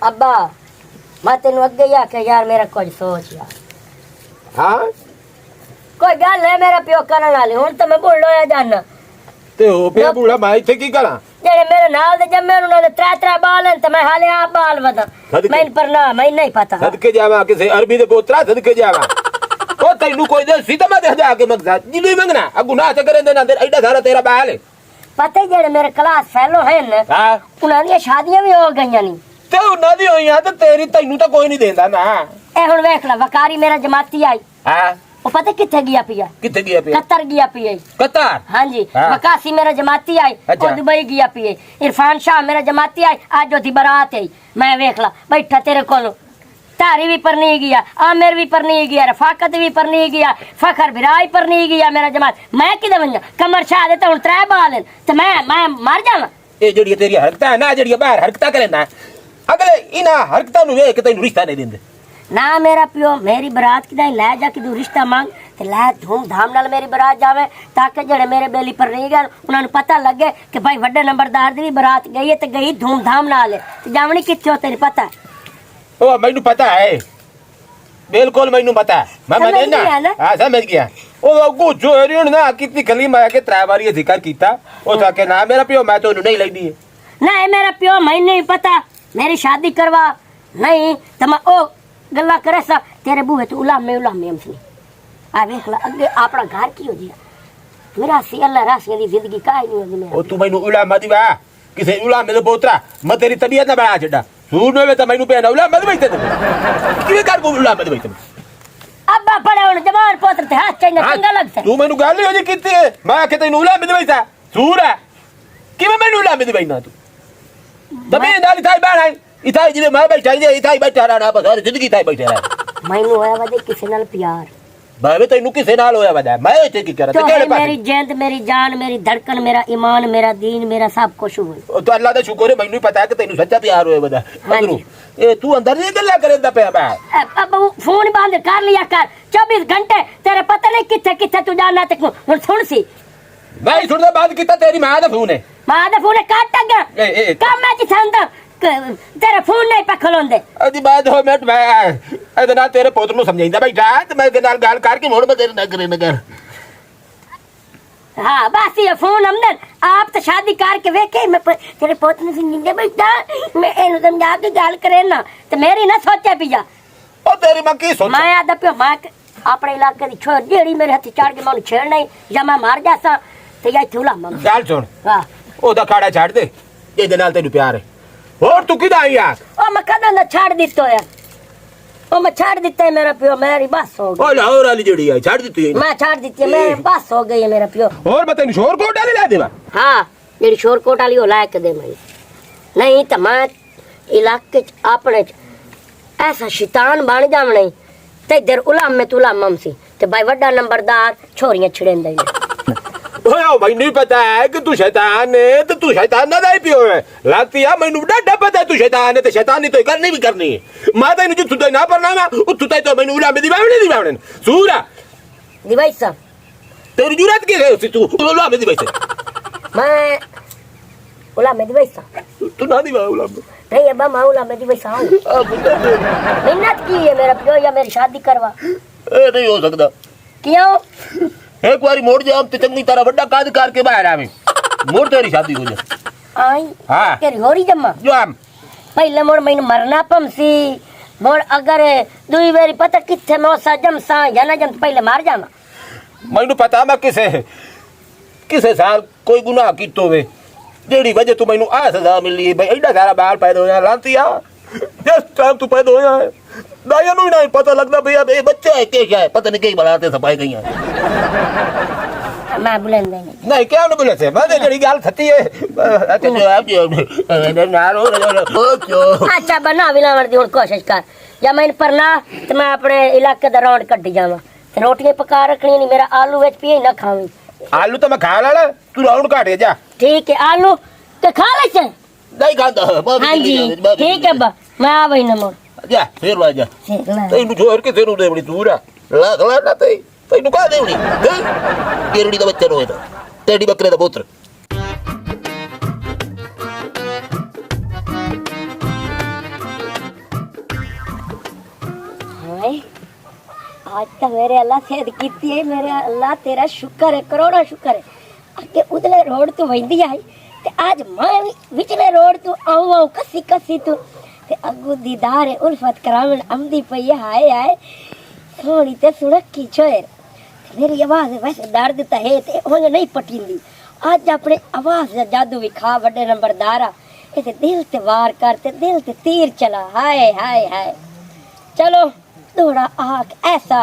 अब्बा मैं तेन अगे ही आख्या यार मेरा कुछ सोच यार। हाँ कोई गल है मेरा प्यो करन वाली हुण तो मैं बुढ़ होया जाना ते हो पिया बूढ़ा मैं इत्थे की करा जेड़े मेरे नाल दे जम्मे उन्हां दे त्रै बाल हैं ते मैं हाले आप बाल वदा मैन पर ना मैं नहीं पता सदके जावा किसे अरबी दे पोतरा सदके जावा ओ तैनू कोई दे सीता मैं दे जा के मंगदा जिनु मंगना अगु ना ते करे ना दे एडा सारा तेरा बाल है पता है जेड़े मेरे क्लास फेलो हैं ना हां उन्हां दी शादियां भी हो गईयां नी ते उन्हां दी होईयां ते तेरी तैनू तो कोई नहीं देंदा ना ए हुण वेख ला वकारी मेरा जमाती आई हां वो पता किथे गया पिया किथे गया पिया कतर गया पिया कतर हाँ जी वकासी मेरा जमाती आई और दुबई गया पिए इरफान शाह मेरा जमाती आई आज जो थी बारात आई मैं वेख ला बैठा तेरे कोलो तारी भी पर नहीं गया आमिर भी पर नहीं गया रफाकत भी पर नहीं गया फखर बिराई पर नहीं गया मेरा जमात मैं किधर बन जा कमर शाह दे तो त्रै बाल हैं तो मैं मर जावा ए जड़ी तेरी हरकतां ना जड़ी बाहर हरकतां करे ना अगले इना हरकतां नु वेख के तैनू रिश्ता नहीं देंदे ना मेरा प्यो मेरी बरात किदाई लै जा कि रिश्ता मांग ते लै धूमधाम नाल मेरी बरात जावे ताकि जेड़े मेरे बेली पर रही गए उन्हां नु पता लगे कि भाई वड्डे नंबरदार दी भी बरात गई है ते गई धूमधाम नाल ते जावणी किथे तेरी पता ओ मैनू पता है बिल्कुल मैनू पता है मैं ना हां समझ गया ओ अगू जोरियन ना कितनी कली मैं के त्रै बारी जिक्र कीता ओ ताके ना मेरा प्यो मैं तो नहीं लेनी है ना मेरा प्यो मैं नहीं पता मेरी शादी करवा नहीं तो मैं ओ गल्ला करे सा तेरे बूहे तो उलामे हमसे आ देख ला अगे अपना घर की हो गया मेरा सी अल्लाह रासिया दी जिंदगी काई नहीं होगी मेरा ओ तू मैनू उलामा दिवा किसे उलामे दे पोतरा मैं तेरी तबीयत ना बना छड़ा सूर ने तो मैनू पे ना उलामा दे बैठे किवे कर को उलामा दे बैठे अब्बा पड़े हुन जवान पोत्र ते हाथ चाहिए चंगा लगता तू मैनू गाल हो जी कीती है मैं के तैनू उलामे दे बैठा सूर है किवे मैनू उलामे दे बैठना तू दबे नाली थाई बाण इथाई जिवे मैं बैठा जे इथाई बैठा रहना बस सारी जिंदगी इथाई बैठा रहा मैनू होया वदे किसे नाल प्यार भावे तैनू किसे नाल होया वदा मैं इथे की करा ते केड़े पासे मेरी जिंद मेरी जान मेरी धड़कन मेरा ईमान मेरा दीन मेरा सब कुछ हुए तो अल्लाह दा शुक्र है मैनू पता है कि तैनू सच्चा प्यार होया वदा अंदरू ए तू अंदर नहीं गल्ला करेंदा पे बा अब फोन बंद कर लिया कर 24 घंटे तेरे पता नहीं किथे किथे तू जाना ते हुन सुन सी मैं सुनदा बात कीता तेरी मां दा फोन है मां दा फोन काट गया काम मैं जिथांदा तेरे फोन नहीं पे खलोंदे अदी बात हो मिनट मैं ए ना तेरे पुत्र नु समझाइंदा बैठा ते मैं के नाल गाल करके मोड़ में तेरे नगर हां बस ये फोन हमदन आप तो शादी करके वेखे मैं तेरे पुत्र नु समझाइंदा बैठा मैं एनु समझा के गाल करे ना ते मेरी ना सोचे पिया ओ तेरी मां की सोच मैं आदा पे मां अपने इलाके दी छोड़ जेड़ी मेरे हाथ चढ़ के मैं छेड़ नहीं या मैं मार जासा ते या चूला मम गाल सुन हां ओदा खाड़ा छाड़ दे ए दे नाल तेनु प्यार है और तू किदा आई यार ओ मैं कदा ना छाड़ दितो यार ओ मैं छाड़ दिता है मेरा प्यो मेरी बस हो गई ओ लाहौर वाली जड़ी है छाड़ दी मैं छाड़ दी मेरे बस हो गई है मेरा प्यो और मैं तेनु शोर कोट डाली ला देवा हां जेडी शोर कोट वाली हो लायक दे मैं नहीं तो मैं इलाके च अपने ऐसा शैतान बन जावणे ते इधर उलाम में तुलाम सी ते भाई वड्डा नंबरदार छोरियां छिड़ेंदा ही ओए भाई नहीं पता है कि तू शैतान है तो तू शैतान ना दाई पियो है लगती है मैनू डा पता है तू शैतान है तो शैतानी तो करनी भी करनी है माता ने जो तुता ना पढ़ना मैं तुता तो मैनू उला में दीवाने सूरा दिवाई सा तेरी जुरत के है तू उला में दिवाई मैं उला में दिवाई सा तू ना दिवा उला में नहीं अब्बा मैं उला में दिवाई सा मिन्नत की है मेरा प्यो या मेरी शादी करवा ए नहीं हो सकता क्यों एक बारी मोड़ जा हम ते चंगी तरह बड़ा काज करके बाहर आवे मोड़ तेरी शादी हो जा आई हां तेरी होरी जम्मा जो हम पहले मोड़ मैंने मरना पमसी मोड़ अगर दुई बारी पता किथे मौसा जमसा या ना जम पहले मार जावा मैनू पता मैं किसे साल कोई गुनाह कीतो वे जेड़ी वजह तू मैनू आ सजा मिली भाई एडा सारा बाल पैदा होया लांतिया जिस टाइम तू पैदा होया है दाया नु नहीं पता लगदा भैया ये बच्चा है क्या है पता नहीं कई बनाते सफाई गई है मैं बुलंद नहीं क्या न बोले से मैं जड़ी गाल थती है अच्छा जो आप नारो अच्छा बना विलावर दी हुन कोशिश कर या मैं परना ते मैं अपने इलाके दा राउंड कड्डी जावा ते रोटियां पका रखनी नहीं मेरा आलू विच पिए ना खावी आलू तो मैं खा लाला तू राउंड काटे जा ठीक है आलू ते खा ले से नहीं खाता हां जी ठीक है बा मैं आ वही न मोड़ जा फिर वा जा तैनू छोड़ के तेनू देवड़ी दूर लाख ना तैनू का देवड़ी केरड़ी दा बच्चा रोए दा तेरी बकरे दा पुत्र आज तो मेरे अल्लाह सेहत कीती है, मेरे अल्लाह तेरा शुक्र है, करोड़ा शुक्र है। अगे उदले रोड तो वंदी आई ते आज मैं विचले रोड तो आऊं आऊं कसी कसी तो ते अगू दीदार है उल्फत करावन आमदी पई हाय हाय सोनी ते सुड़की छोर। मेरी आवाज वैसे दर्द तो है ते उंज नहीं पटींदी। आज अपने आवाज दा जादू विखा बड़े नंबरदारा ए ते दिल ते वार कर ते दिल ते तीर चला हाय हाय हाय। चलो थोड़ा आग ऐसा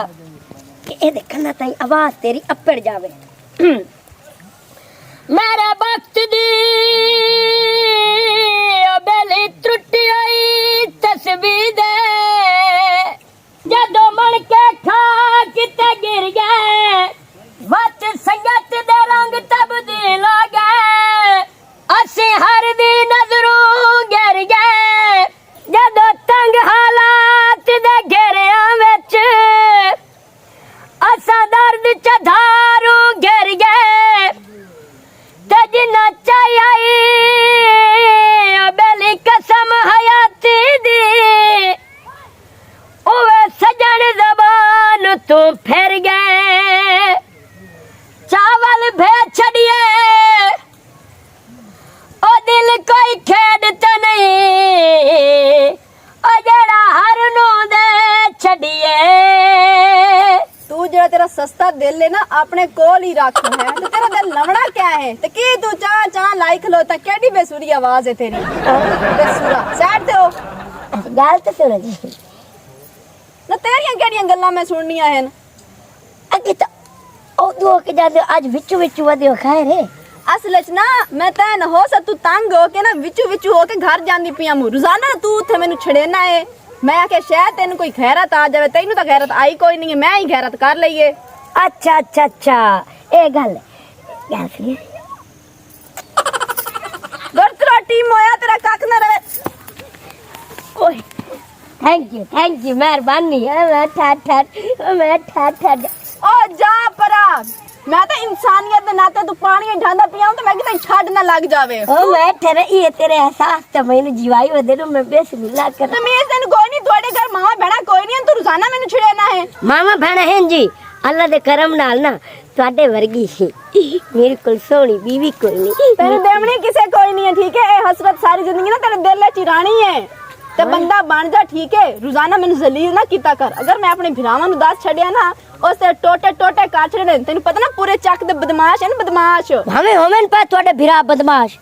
कि ए कन्ना ताई आवाज तेरी अपड़ जावे। मेरे वक्त दी बेली त्रुटि आई तस्वीर दे जदों मन के खा किते गिर गए वत संगत दे रंग तब्दील हो गए असी हर दी नजरों गिर गए जदों तंग हालात दे घेरिया विच असा दर्द च धारू गिर गए ते जिन्ना चाहिए बेली कसम हयाती दी ओवे सजन जबान तू फिर गए चावल भेज छड़िए ओ दिल कोई खेड तो नहीं ओ जड़ा हर नू दे छड़िए। तू जरा तेरा सस्ता दिल है ना अपने कोल ही रख है तो तेरा दिल लवड़ा क्या है तो की तू चाह चाह लाई खलोता केडी बेसुरी आवाज है तेरी बेसुरा साइड ते हो गल तो सुन जी ना तेरियां केड़ियां गल्लां मैं सुननियां हैं अगे तो ओ दो के जादे आज विचू विचू वदियो खाए रे असल च ना मैं तैन हो सा तू तंग हो के ना विचू विचू हो के घर जांदी पिया मु रोजाना तू उथे मैनू छड़ेना है मैं आखे शायद तेन कोई खैरत आ जावे तेनू तो खैरत आई कोई नहीं है मैं ही खैरत कर लईए। अच्छा अच्छा अच्छा ए गल सुनिए गरतरा टीम होया तेरा कख ना रहे। ओए थैंक यू मेहरबानी है मैं ठाठ ओ जा परा मैं तो इंसानियत दे नाते तू पानी ढांदा पिया तो मैं कि छड़ ना लग जावे ओ मैं तेरे ये तेरे एहसास तो मैंने जीवाई वदे नो मैं बिस्मिल्लाह कर तो मैं तेन कोई नहीं थोड़े घर मामा बहना कोई नहीं तू रोजाना मैनू छड़ेना है मामा बहना है जी अल्लाह दे करम नाल ना ਤੁਹਾਡੇ वर्गी ही मेरी कोई सोनी बीवी कोई नहीं तेरे देवनी किसे कोई नहीं है ठीक है ए हसरत सारी जिंदगी ना तेरे दिल च रानी है ते बंदा बन जा ठीक है रोजाना मैनू जलील ना कीता कर अगर मैं अपने भिरावां नु दस छड़िया ना उस ते टोटे टोटे काट छड़े तेन पता ना पूरे चक दे बदमाश है ना बदमाश हमें होमन पा ਤੁਹਾਡੇ भिरा बदमाश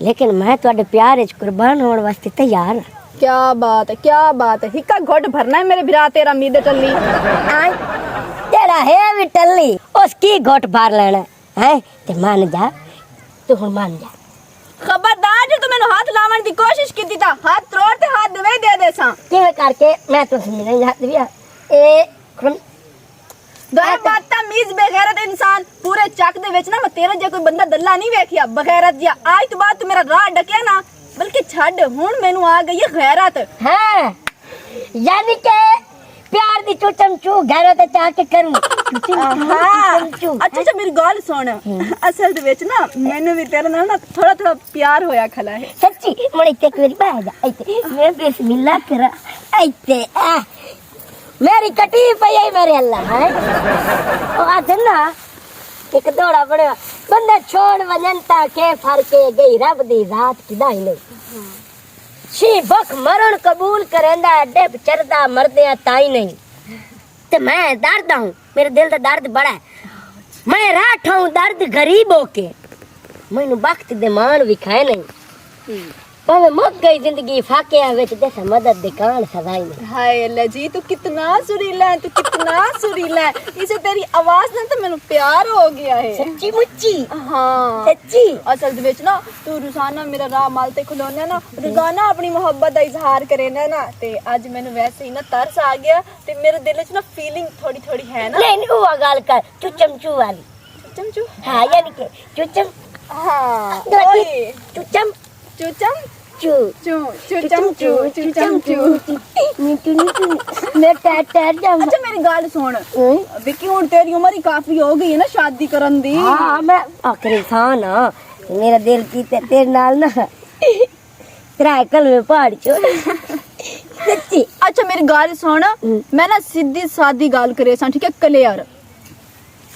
लेकिन मैं ਤੁਹਾਡੇ प्यार विच कुर्बान होने वास्ते तैयार हां। क्या बात है हिक्का घोट भरना है मेरे भिरा तेरा मीद टल्ली तेरा है भी टल्ली उसकी घोट भर लेना है ते मान जा तू हुन मान जा खबरदार जो तू मैनू हाथ लावन दी कोशिश कीती ता हाथ तोड़ ते हाथ दवे दे दे सा किवें करके मैं तो समझ हाथ दिया ए खुन दोए बात मीज बेगैरत इंसान पूरे चक दे विच ना मैं तेरा जे कोई बंदा दल्ला नहीं वेखिया बगैरत जिया आज तो बाद तू मेरा राह डकिया ना बल्कि छड़ हुन मैनू आ गई है गैरत हां यानी के प्यार दी चुचम चू गैरत चा के करूं अच्छा मेरी गल सुन असल दे विच ना मैनू भी तेरे नाल ना थोड़ा थोड़ा प्यार होया खला है सच्ची मड़ी ते कोई बाय जा ऐते मैं बिस्मिल्लाह करा ऐते आ मेरी कटी पई है मेरे अल्लाह है ओ आज ना एक दौड़ा बड़ा बंदा छोड़ वजनता के फरके गई रब दी जात किदाई नहीं शी बख मरण कबूल करेंदा डेब चरदा मरदे ताई नहीं ते मैं दर्द हूं मेरे दिल दा दर्द बड़ा है मैं राठ हूं दर्द गरीब होके मैनू वक्त दे मान विखाए नहीं भावे मुक गई जिंदगी फाकिया विच जैसा मदद दे कान सदाई नहीं। हाय अल्लाह जी तू कितना सुरीला है इसे तेरी आवाज ना तो मैनू प्यार हो गया है सच्ची मुच्ची हाँ सच्ची असल दे विच ना तू रोजाना मेरा राह मालते खलोने ना रोजाना अपनी मोहब्बत दा इजहार करेना ना ते आज मैनू वैसे ही ना तरस आ गया ते मेरे दिल च ना फीलिंग थोड़ी थोड़ी है ना नहीं वो गल कर चुचम चू वाली चुचम हाँ यानी के चुचम हाँ चुचम चुचम चू चू चुचम चू चुचम चू नीटू मैं टैटर जाऊं। अच्छा मेरी गल सुन विक्की हुन तेरी उम्र ही काफी हो गई है ना शादी करन दी हाँ मैं आखिर इंसान हाँ मेरा दिल की तेरे नाल ना तेरा कल में पहाड़ चो सच्ची अच्छा मेरी गल सुन मैं ना सीधी सादी गल करे सा ठीक है क्लियर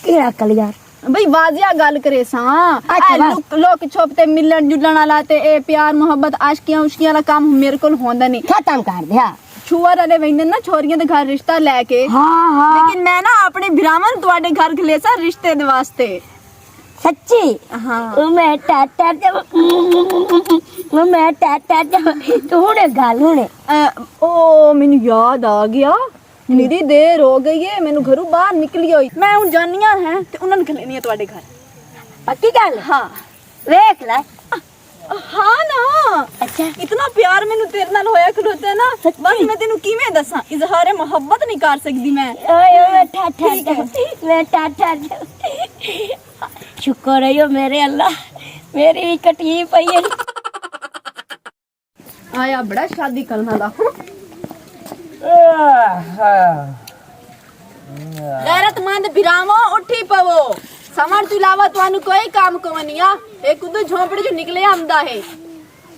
केड़ा कलियार भाई वाजिया गल करे सा अच्छा, बस। लोक छुपते मिलन जुलन वाला ते ए प्यार मोहब्बत आशिकियां उशकियां वाला काम मेरे कोल होंदा नहीं खत्म कर दिया छुआर वाले वैंदे ना छोरियां दे घर रिश्ता लेके हाँ हाँ लेकिन मैं ना अपने भरावन तुहाडे घर खले सा रिश्ते दे वास्ते सच्ची हाँ मैं टाटा तो हुणे गल हुणे ओ मैनू याद आ गया मेरी देर हो गई है मैनू घरों बाहर निकली हुई मैं हूं जानिया है ते उन्हां नूं खलेनी है तुहाडे घर पक्की गल हाँ वेख ले हाँ ना अच्छा इतना प्यार मैनू तेरे नाल होया खलोता है ना सच्ची? बस मैं तेनू किवें दसां इजहार मोहब्बत नहीं कर सकदी मैं ओए ओए टाटा मैं टाटा शुक्र है यो मेरे अल्लाह मेरी भी कटी पई है आया बड़ा शादी करना दा गैरतमंद बिरामो उठी पवो समझ तू इलावा तुहानू कोई काम को नहीं आ एक उदू झोपड़ी जो निकले आमदा है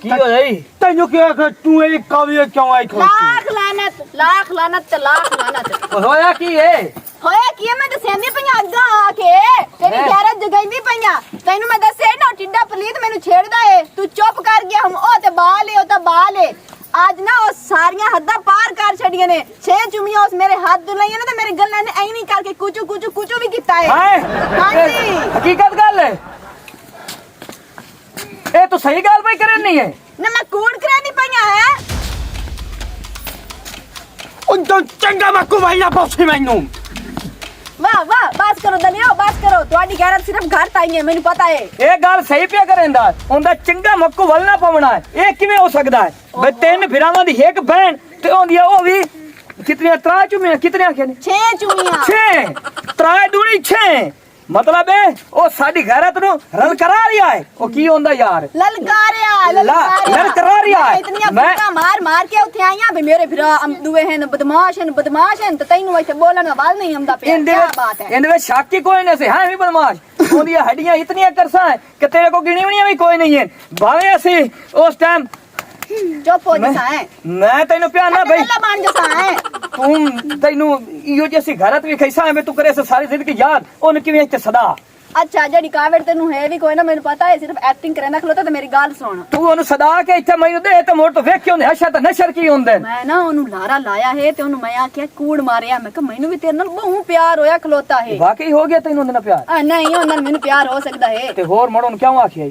की हो जाई तैनू क्या कर तू एक काविया क्यों आई खो लाख लानत ते लाख लानत होया की है होया की मैं दसेंदी पईया अग्गा आके तेरी गैरत जगाईंदी पईया तैनू मैं दसे ना टिड्डा पलीत मैनू छेड़दा है तू चुप कर गया हम ओ ते बाल है ओ ते बाल है आज ना वो सारियां हद्दां पार कर छड़ियां ने 6 चुमियां उस मेरे हाथ दुलाइयां ने ते मेरे गल्लां ने ऐ नहीं करके कुचू कुचू कुचू भी कीता है हां जी हकीकत गल है ए तो सही गल भाई करे नहीं है ना मैं कूड़ करानी पईया है उन तो चंगा मक्कू भाई ना पहुंची मैनू वाह वाह बस करो दलियो बस करो ਤੁਹਾਡੀ ਗੈਰਤ ਸਿਰਫ ਘਰ ਤਾਈ ਹੈ ਮੈਨੂੰ ਪਤਾ ਹੈ ਇਹ ਗੱਲ ਸਹੀ ਪਿਆ ਕਰੇਂਦਾ ਉਹਦਾ ਚੰਗਾ ਮੱਕੂ ਵਲਣਾ ਪਵਣਾ ਹੈ ਇਹ ਕਿਵੇਂ ਹੋ ਸਕਦਾ ਹੈ ਬਈ ਤਿੰਨ ਫਿਰਾਵਾਂ ਦੀ ਇੱਕ ਭੈਣ ਤੇ ਹੁੰਦੀ ਆ ਉਹ ਵੀ ਕਿਤਨੀਆਂ ਤਰਾ ਚੁਮੀਆਂ ਕਿਤਨੇ ਆਖੇ ਨੇ 6 ਚੁਮੀਆਂ 6 ਤਰਾ ਦੂਣੀ 6 मतलब है ਉਹ ਸਾਡੀ ਗੈਰਤ ਨੂੰ ਰਲ ਕਰਾ ਰਿਹਾ ਹੈ ਉਹ ਕੀ ਹੁੰਦਾ ਯਾਰ ललकारिया ललकारा रिया है। इतनी मैं- फुका मार के उठे आईया भी मेरे फिर दुए हैं बदमाश हैं तो तैनू इथे बोलने वाल नहीं हमदा पे इनदे क्या बात है इनदे शक ही कोई नहीं से है भी बदमाश ओंदी हड्डियां इतनी करसा है कि तेरे को गिनी भी कोई नहीं है भावे ऐसी उस टाइम चुप हो जसा है मैं तेनु प्यार ना भाई अल्लाह मान जसा है तुम तेनु यो जैसी घरत भी कैसा है मैं तू करे से सारी जिंदगी याद ओन किवें इत्ते सदा अच्छा जड़ी कावड़ तेनू है भी कोई ना मेनू पता है सिर्फ एक्टिंग करना खलोता तो मेरी गाल सुन तू ओनु सदा के इत्थे मैनू दे ते मोड़ तो वेख क्यों नहीं हशा ते नशर की होंदे मैं ना ओनू लारा लाया है ते ओनू मैं आख्या कूड़ मारिया मैं कहा मैनू भी तेरे नाल बहु प्यार होया खलोता है वाकई हो गया तेनु ओंदे नाल प्यार नहीं ओनू नाल मैनू प्यार हो सकदा है ते होर मोड़ ओन क्यों आखिया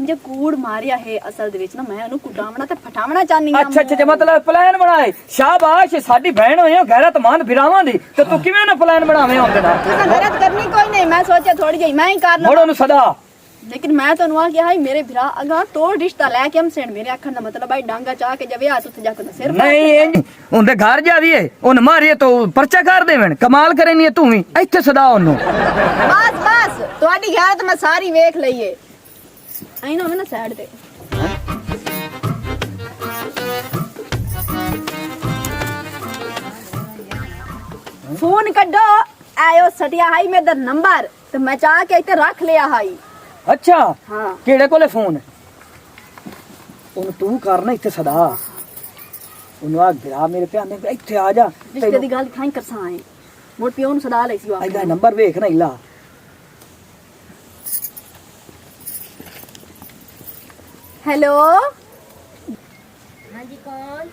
जे कूड़ मारिया है असल दे विच ना मैं ओनू कुटावना ते फटावना चाहनी हां अच्छा अच्छा मतलब प्लान बनाए शाबाश साडी बहन होए गैरतमंद बिरावां दी ते तू किवें ना प्लान बनावे होंदे ना गलत करनी कोई नहीं मैं सोचा थोड़ी जी मैं ही कर मोड़ लूं ओनु सदा लेकिन मैं तो आ गया है मेरे भरा अगा तोड़ रिश्ता लेके हम सेण मेरे आखन दा मतलब भाई डांगा चाह के जब आ तो जाके सिर नहीं इंज उनदे घर जावीए उन मारिए तो पर्चा कर देवन कमाल करेनी तू ही इत्थे सदा ओनु बस बस ਤੁਹਾਡੀ गैरत मैं सारी वेख लईए आई ना मैं ना साइड ते फोन कड्डो आयो सटिया हाई मेरा नंबर तो मैं चाह के इते रख लिया हाई अच्छा हाँ केड़े कोले फोन ओनु तू करना इत्थे सदा ओनु आ गिरा मेरे पे आने इत्थे आ जा रिश्ते दी गल खाई करसा है मोर पियो नु सदा लई सी वापस आइदा नंबर वेख ना इला हेलो हाँ जी कौन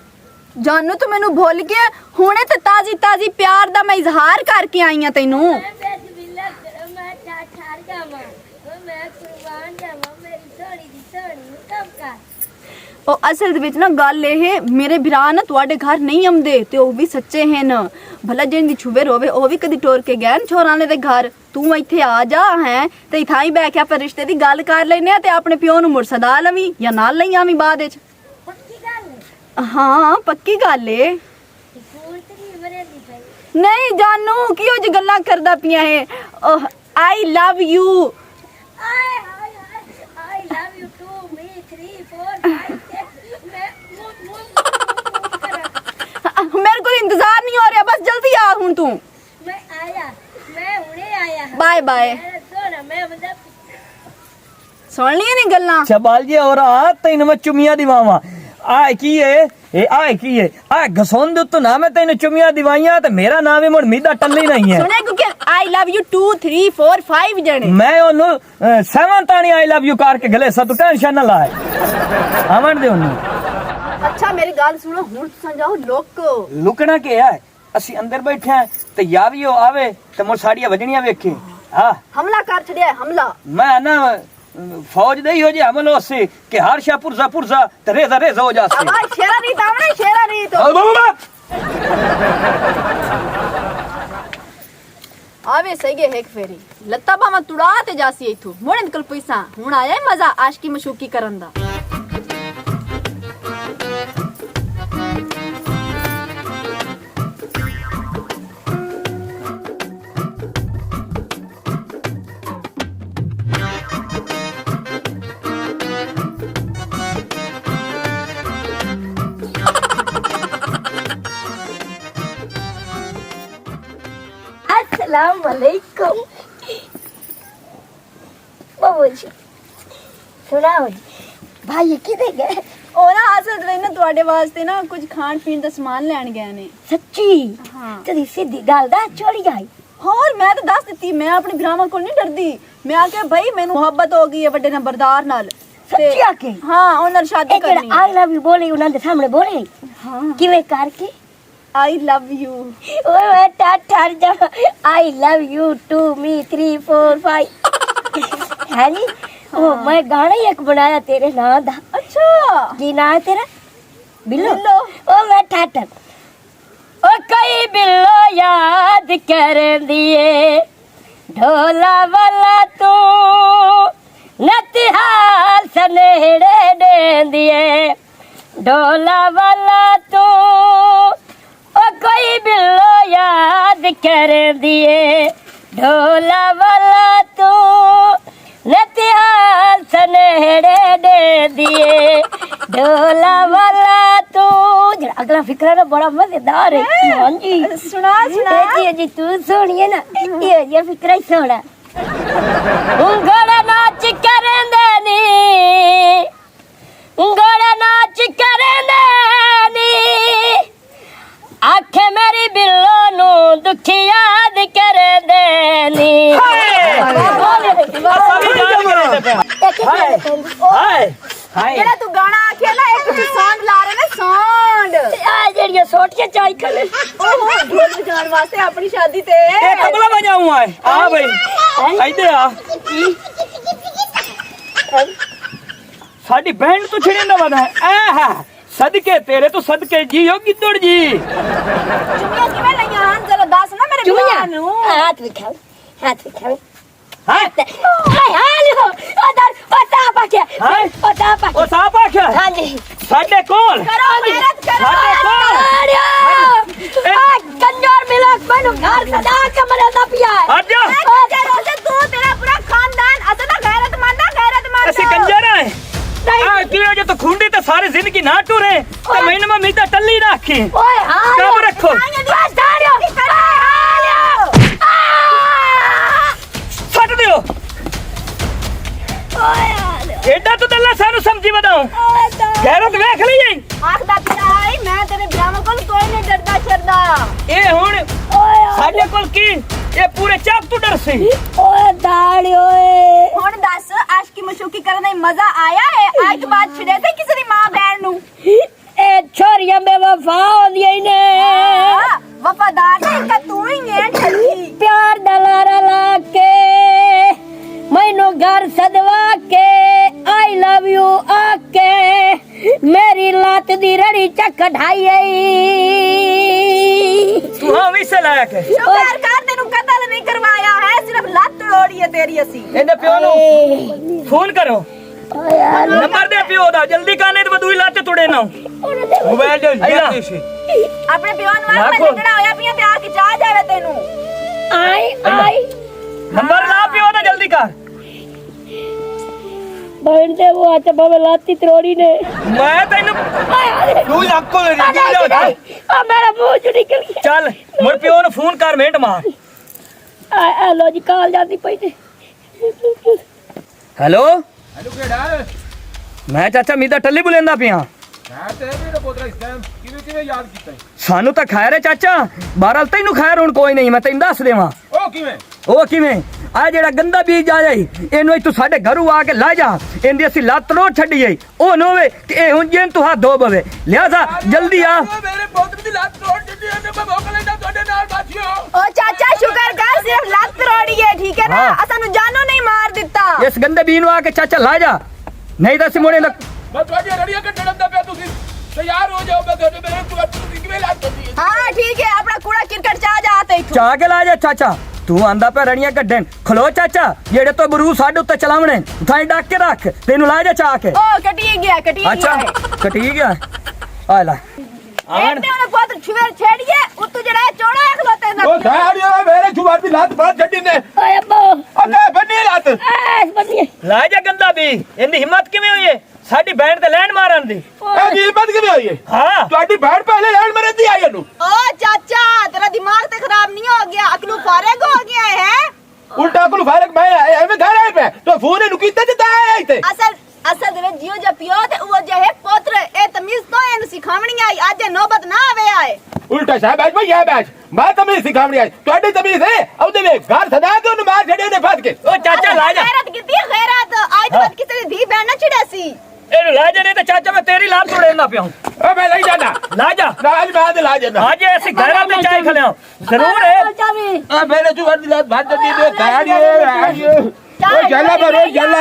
जानू तू मैनू भूल गया हुणे ते ताजी ताजी प्यार दा मैं इजहार करके आई हां तैनू मैं बिस्मिल्लाह करो मैं ठार जावा मैं कुर्बान जावा मेरी थोड़ी दी थोड़ी कब कर ओ असल दे विच ना गल ए मेरे भरा ना तुहाडे घर नहीं आंदे ते ओ भी सच्चे हैं न भला जिंदी छुबे रोवे ओ भी कदी टोर के गए न छोराने दे घर तू इत्थे आ जा हैं ते इथाई बैठ के पर रिश्ते दी गल कर लेने ते अपने पियो नु मुड़ सदा लवी या नाल लई आवी बाद विच पक्की गल है हाँ पक्की गल ए फूल तेरी मरे दी भाई नहीं जानू कियो जी गल्लां करदा पिया है आई love you I love you too, me 3, 4, 5, 6 मैं मेरे को इंतजार नहीं हो रहा बस जल्दी आ हूं तू मैं आया मैं हुणे आया बाय बाय सोना मैं मतलब सुन लिया नहीं गल्लां चबाल जी और आ तैन मैं चुमिया दी मावा आ की है ਇਹ ਆਏ ਕੀ ਹੈ ਆ ਗਸੋਂਦ ਉੱਤੋਂ ਨਾ ਮੈਂ ਤੈਨੂੰ ਚੁਮੀਆਂ ਦਿਵਾਈਆਂ ਤੇ ਮੇਰਾ ਨਾਮ ਹੀ ਮੁੜ ਮੀਦਾ ਟੱਲੀ ਨਹੀਂ ਹੈ ਸੁਣੇ ਕਿਉਂਕਿ ਆਈ ਲਵ ਯੂ 2 3 4 5 ਜਣੇ ਮੈਂ ਉਹਨੂੰ 7 ਤਾਣੀ ਆਈ ਲਵ ਯੂ ਕਰਕੇ ਗਲੇ ਸਭ ਟੈਨਸ਼ਨ ਨਾ ਲਾਏ ਆਵਣ ਦੇ ਉਹਨੂੰ ਅੱਛਾ ਮੇਰੀ ਗੱਲ ਸੁਣੋ ਹੁਣ ਤੁਸੀਂ ਜਾਓ ਲੋਕੋ ਲੁਕਣਾ ਕੀ ਹੈ ਅਸੀਂ ਅੰਦਰ ਬੈਠੇ ਆ ਤੇ ਯਾਵੀਓ ਆਵੇ ਤੇ ਮੋ ਸਾੜੀਆਂ ਵਜਣੀਆਂ ਵੇਖੇ ਹਾਂ ਹਮਲਾ ਕਰ ਛੜਿਆ ਹਮਲਾ ਮੈਂ ਨਾ फौज दे हो जे हमलो से कि हर शा पुरजा ते रेजा हो जासे आवाज शेरा नहीं तावणे शेरा नहीं तो आवे सही गे हेक फेरी लत्ता बामा तुड़ा ते जासी इथु मोड़न कल पैसा हुन आया मजा आशिकी मशूकी करन दा अस्सलाम वालेकुम बाबूजी सुनाओ भाई किधर गए ਉਹ ਨਾ ਅਸਲ ਵਿੱਚ ਨਾ ਤੁਹਾਡੇ ਵਾਸਤੇ ਨਾ ਕੁਝ ਖਾਣ ਪੀਣ ਦਾ ਸਮਾਨ ਲੈਣ ਗਏ ਨੇ सच्ची हाँ। तेरी सीधी गल दा छोड़ी आई ਹੋਰ ਮੈਂ ਤਾਂ ਦੱਸ ਦਿੱਤੀ ਮੈਂ ਆਪਣੇ ਭਰਾਵਾਂ ਕੋਲ ਨਹੀਂ ਡਰਦੀ ਮੈਂ ਆ ਕੇ ਭਾਈ ਮੈਨੂੰ ਮੁਹੱਬਤ ਹੋ ਗਈ ਹੈ ਵੱਡੇ ਨੰਬਰਦਾਰ ਨਾਲ सच्ची आके ਹਾਂ ਉਹਨਾਂ ਨਾਲ ਸ਼ਾਦੀ ਕਰਨੀ आई लव यू बोले उन्होंने सामने बोले ਹਾਂ किवे करके आई लव यू ओए बेटा ठहर जा I love you to me 3 4 5 है नी ओ मैं गाना ही एक बनाया तेरे नाम दा अच्छा की नाम है तेरा बिल्लो बिल्लो। ओ मैं ठाठर ओ कई बिल्लो याद कर दिए ढोला वाला तू नतिहाल सनेड़े दे दिए ढोला वाला तू ओ कोई बिल्लो याद कर दिए ढोला वाला तू नतिहाल सनेड़े दे दिए ढोला वाला तू जरा अगला फिक्र ना बड़ा मजेदार है हाँ जी सुना सुना जी जी तू सुनिए ना ये फिक्र ही सोना घोड़ा नाच करेंदे नी घोड़ा नाच करेंदे नी आखे मेरी बिल्लो नू दुखी याद कर देनी हाय हाय ਜਿਹੜਾ ਤੂੰ ਗਾਣਾ ਆਖਿਆ ਨਾ ਇੱਕ ਤੁਸੀਂ ਸੌਂਡ ਲਾ ਰਹੇ ਨੇ ਸੌਂਡ ਆ ਜਿਹੜੀਆਂ ਛੋਟੀਆਂ ਚਾਈ ਖਲੇ ਓਹੋ ਢੋਲ ਵਜਾਉਣ ਵਾਸਤੇ ਆਪਣੀ ਸ਼ਾਦੀ ਤੇ ए तबला बजाऊं आए आ भाई इधर आ साडी बैंड तो छिड़ेंदा वदा है आहा सदके तेरे तो सदके जी हो गिद्दड़ जी ਚੁੰਮੀਆਂ ਕਿਵੇਂ ਲਈਆਂ ਹਨ ਜ਼ਰਾ ਦੱਸ ਨਾ ਮੇਰੇ ਚੁੰਮੀਆਂ ਭਰਾ ਨੂੰ ਹੱਥ ਵਿਖਾਓ हां ਹਾਏ ਹਾਲਿਓ ਉਧਰ ਪਤਾ ਪਾਕਿਆ हाय ਪਤਾ ओ ਪਾਕਿਆ साहब आख्या ਹਾਂਜੀ साडे कोल ਕਰੋ ਮਿਹਨਤ ਕਰੋ साडे कोल ਆ ਕੰਜਰ ਮਿਲਕ ਮੈਨੂੰ ਘਰ ਸਦਾ ਕੇ ਮਰੇ ਦਾ ਪਿਆ ਹੈ हट जा ਤੂੰ ਤੇਰਾ ਪੂਰਾ ਖਾਨਦਾਨ ਅਸਲ ਦਾ ਗੈਰਤਮੰਦ ऐसे कंजर है आ किए जो तो खुंडी तो सारी जिंदगी ना टूरे तो मैंने में मीता टल्ली रखी ਓਏ ਹਾਲਿਓ कब रखो ਬਸ ਹਾਲਿਓ ਹਾਲਿਓ फट दियो ਓਏ ਹਾਲਿਓ एडा तो दल्ला सानू समझी बताऊं ਓਏ ਤਾਂ गैरत वेख ली है ਆਖਦਾ ਪਿਆਈ ਮੈਂ ਤੇਰੇ ਭਰਾਵਾਂ ਕੋਲ ਕੋਈ ਨਹੀਂ ਡਰਦਾ ਛੱਡਦਾ ए हुन ਓਏ साडे कोल की ये पूरे चाप तू डर सी ਓਏ ਦਾੜੀ ਓਏ ਹੁਣ ਦੱਸ ਆਸ਼ਕੀ ਮਸ਼ੂਕੀ ਕਰਨ ਦਾ ਮਜ਼ਾ ਆਇਆ ਹੈ ਅੱਜ ਤੋਂ ਬਾਅਦ ਛੱਡੇ ਤੇ ਕਿਸੇ ਦੀ ਮਾਂ ਭੈਣ ਨੂੰ ਇਹ ਛੋਰੀਆਂ ਬੇਵਫਾ ਹੁੰਦੀਆਂ ਹੀ ਨੇ ਹਾਂ, ਵਫਾਦਾਰ ਤਾਂ ਇੱਕ ਤੂੰ ਹੀ ਹੈ ਠੱਗੀ ਪਿਆਰ ਦਾ ਲਾਰਾ ਲਾ ਕੇ ਮੈਨੂੰ ਘਰ ਸਦਵਾ ਕੇ ਆਈ ਲਵ ਯੂ ਆਕੇ ਮੇਰੀ ਲੱਤ ਦੀ ਰੜੀ ਚੱਕ ਢਾਈ तू हां वैसे लायक है ਸ਼ੁਕਰ ਕਰ ਤੈਨੂੰ ਕਤਲ ਨਹੀਂ ਕਰਵਾਇਆ ਹੈ ਸਿਰਫ ਲੱਤ ਤੋੜੀ ਹੈ ਤੇਰੀ ਅਸੀਂ ਇਹਦੇ ਪਿਓ ਨੂੰ ਫੋਨ ਕਰੋ ਓਏ ਯਾਰ ਨੰਬਰ ਦੇ ਪਿਓ ਦਾ ਜਲਦੀ ਕਾਨੇ ਤੇ ਬਦੂਈ ਲੱਤ ਤੁੜੇ ਨਾ ਮੋਬਾਈਲ ਦੇ ਦੇ ਸੀ ਆਪਣੇ ਪਿਓ ਨੂੰ ਆਖ ਰੱਖੋ। ਮੈਂ ਝਗੜਾ ਹੋਇਆ ਪਈਆਂ ਤੇ ਆ ਕੇ ਚਾਹ ਜਾਵੇ ਤੈਨੂੰ ਆਈ ਨੰਬਰ ਲਾ ਪਿਓ ਦਾ ਜਲਦੀ ਕਰ ਬੈਠ ਦੇ ਉਹ ਅੱਜ ਬਾਬਾ ਲਾਤੀ ਤਰੋੜੀ ਨੇ ਮੈਂ ਤੈਨੂੰ ਤੂੰ ਲੱਕੋ ਦੇ ਆ ਮੇਰਾ ਮੂੰਹ ਚ ਨਿਕਲ ਗਿਆ ਚੱਲ ਮੁਰ ਪਿਓ ਨੂੰ ਫੋਨ ਕਰ ਮਿੰਟ ਮਾਰ ਆ ਲੋ ਜੀ ਕਾਲ ਜਾਂਦੀ ਪਈ ਤੇ ਹੈਲੋ ਮੈਂ ਚਾਚਾ ਮੀਦਾ ਟੱਲੀ ਬੁਲੇਂਦਾ ਪਿਆ ਮੈਂ ਤੇ ਮੇਰੇ ਪੋਤਰਾ ਇਸ ਟਾਈਮ ਕਿਵੇਂ ਯਾਦ ਕੀਤਾ ਸਾਨੂੰ ਤਾਂ ਖੈਰ ਹੈ ਚਾਚਾ, ਬਹਰਾਲ ਤੈਨੂੰ ਖੈਰ ਹੁਣ ਕੋਈ ਨਹੀਂ, ਮੈਂ ਤੈਨੂੰ ਦੱਸ ਦੇਵਾਂ। ਉਹ ਕਿਵੇਂ ਆ ਜਿਹੜਾ ਗੰਦਾ ਬੀਜ ਆ ਜਾਈ ਇਹਨੂੰ ਤੂੰ ਸਾਡੇ ਘਰੋਂ ਆ ਕੇ ਲਾ ਜਾ, ਇਹਦੀ ਅਸੀਂ ਲੱਤ ਰੋੜ ਛੱਡੀ ਜਾਈ, ਉਹ ਨਾ ਹੋਵੇ ਕਿ ਇਹ ਹੁਣ ਜਿੰਨ ਤੂੰ ਹੱਥ ਧੋ ਬਵੇ, ਲਿਆਜ਼ਾ ਜਲਦੀ ਆ। ਮੇਰੇ ਪੋਤਰੇ ਦੀ ਲੱਤ ਤੋੜ ਦਿੱਤੀ ਇਹਨੇ, ਮੈਂ ਭੁੱਖ ਲੈਂਦਾ ਤੁਹਾਡੇ ਨਾਲ ਬਾਛਿਓ। ओ चाचा शुक्र कर सिर्फ लत रोड़ी है ठीक है ना, हाँ। असानू जानू नहीं मार दिता। ਇਸ ਗੰਦੇ ਬੀਜ ਨੂੰ ਆ ਕੇ ਚਾਚਾ ਲਾ ਜਾ, ਨਹੀਂ ਤਾਂ ਅਸੀਂ ਮੁੜੇ ਨਾ। ਮੈਂ ਤੁਹਾਡੀਆਂ ਰੜੀਆਂ ਕੱਢਣ ਦਾ ਪਿਆ, ਤੁਸੀਂ ਤਿਆਰ ਹੋ ਜਾਓ, ਮੈਂ ਤੁਹਾਡੇ ਮੇਰੇ ਤੁਸੀਂ ਕਿਵੇਂ ਲੱਤ ਦਿੱਤੀ ਹੈ। हाँ ठीक है अपना कूड़ा क्रिकेट चा जाते ही ਚਾਹ ਕੇ ਲਾ ਜਾ ਚਾਚਾ, ਤੂੰ ਆਂਦਾ ਪਿਆ ਰਣੀਆਂ ਕੱਢਣ। ਖਲੋ ਚਾਚਾ, ਜਿਹੜੇ ਤੋਂ ਬਰੂ ਸਾਡੇ ਉੱਤੇ ਚਲਾਵਣੇ ਥਾਈ ਡੱਕ ਕੇ ਰੱਖ, ਤੈਨੂੰ ਲਾ ਜਾ ਚਾਹ ਕੇ। ओ कटी गया ਅੱਛਾ है। ਕਟੀ ਗਿਆ, ਆ ਲੈ ਆਣ। एकने उन्हें बहुत छुएर छेड़िए उतु जड़ा है चौड़ा है खलोते ना। ਉਹ ਸਾੜੀਆਂ ਮੇਰੇ ਛੁਬਾਰ ਦੀ ਲੱਤ ਬਾਹਰ ਛੱਡੀ ਨੇ। ਓਏ ਅੱਬੋ ਅੱਗੇ ਬੰਨੀ ਲੱਤ। ਐ ਬੰਦੀ ਲਾ ਜਾ ਗੰਦਾ ਵੀ, ਇਹਦੀ ਹਿੰਮਤ ਕਿਵੇਂ ਹੋਈ ਏ ਸਾਡੀ ਭੈਣ ਤੇ ਲੈਣ ਮਾਰਨ ਦੀ? ਇਹ ਜੀ ਬੰਦ ਕਿਵੇਂ ਹੋਈ ਹੈ? ਹਾਂ ਤੁਹਾਡੀ ਭੈਣ ਪਹਿਲੇ ਲੈਣ ਮਰਨ ਦੀ ਆਈ ਇਹਨੂੰ। ओ चाचा तेरा दिमाग तो खराब नहीं हो गया, अकलू फारेग हो गया है। ਉਲਟਾ ਕੋਲ ਫਰਕ ਮੈਂ ਆਇਆ ਐਵੇਂ ਘਰ ਆਇਆ ਪਿਆ ਤੋ ਫੋਨ ਇਹਨੂੰ ਕੀਤਾ ਦਿੱਤਾ ਆਇਆ ਇੱਥੇ। असल दे जियो जा पियो ते वो जे है पोत्र ए तमीज तो एन सिखावणी आई आज नौबत ना आवे आए। उल्टा शाबाश भाई ये बैच मैं तमीज सिखावनी आई ਤੁਹਾਡੀ ਤਮੀਜ਼ ਹੈ ਉਹਦੇ ਵਿੱਚ ਘਰ ਸਦਾ ਕੇ ਉਹਨੂੰ ਮਾਰ ਛੱਡੇ ਉਹਨੇ ਫਸ ਕੇ। ਉਹ ਚਾਚਾ ਲਾ ਜਾ, गैरत कितनी है गैरत आज तो किसी दी बहन ना छिड़े सी। ਇਹਨੂੰ ਲਾ ਜਾ, ਨਹੀਂ ਤਾਂ ਚਾਚਾ ਮੈਂ ਤੇਰੀ ਲਾਤ ਤੋੜੇਂਦਾ ਪਿਆ। ਓ ਮੈਂ ਨਹੀਂ ਜਾਣਾ ਲਾ ਜਾ, ਰਾਜ ਮੈਂ ਤੇ ਲਾ ਜਾਣਾ। ਅੱਜ ਅਸੀਂ ਘਰਾਂ ਤੇ ਚਾਹ ਖਲਿਆ ਜ਼ਰੂਰ ਹੈ। ਚਾਵੀ ਆ ਮੇਰੇ ਛੁਬਾਰ ਦੀ ਲੱਤ ਬਾਹਰ ਛੱਡੀ ਤੇ ਗਾੜੀ ਓਏ ਜੱਲਾ ਬਰੋ ਜੱਲਾ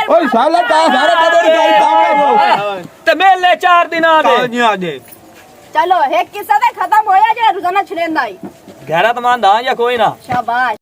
ਓਏ ਸਾਲਾ ਤਾਂ ਸਾਰਾ ਬਦਰ ਗਾਈ ਕੰਮ ਤੇ ਮੇਲੇ 4 ਦਿਨਾਂ ਦੇ चलो एक किस्सा तो खत्म होया जे रोजाना छिड़ेंदा आई। ਗੈਰਤ ਮੰਦ ਆ ਜਾਂ ਕੋਈ ਨਾ। शाबाश।